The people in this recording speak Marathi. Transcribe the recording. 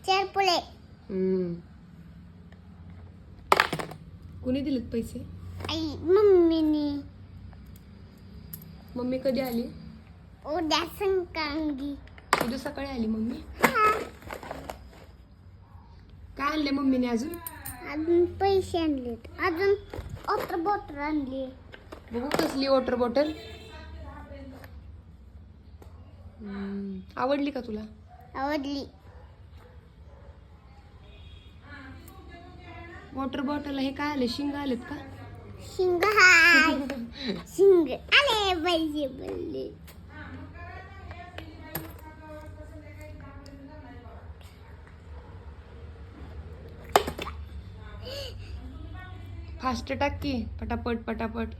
चरपुले. कुणी दिलेत पैसे? आई मम्मीने. मम्मी कधी आली? उद्या संक्रांती. उद्या सकाळी आली मम्मी. काय आणले मम्मीने अजून? अजून पैसे आणलेत. अजून वॉटर बॉटल आणली. बघू कसली वॉटर बॉटल. आवडली का तुला? आवडली. वॉटर बॉटल हे काय आले? शिंग आलेत का? शिंग हाय. शिंग आले पाहिजे बोलले. फास्ट टाक की पटापट पटापट.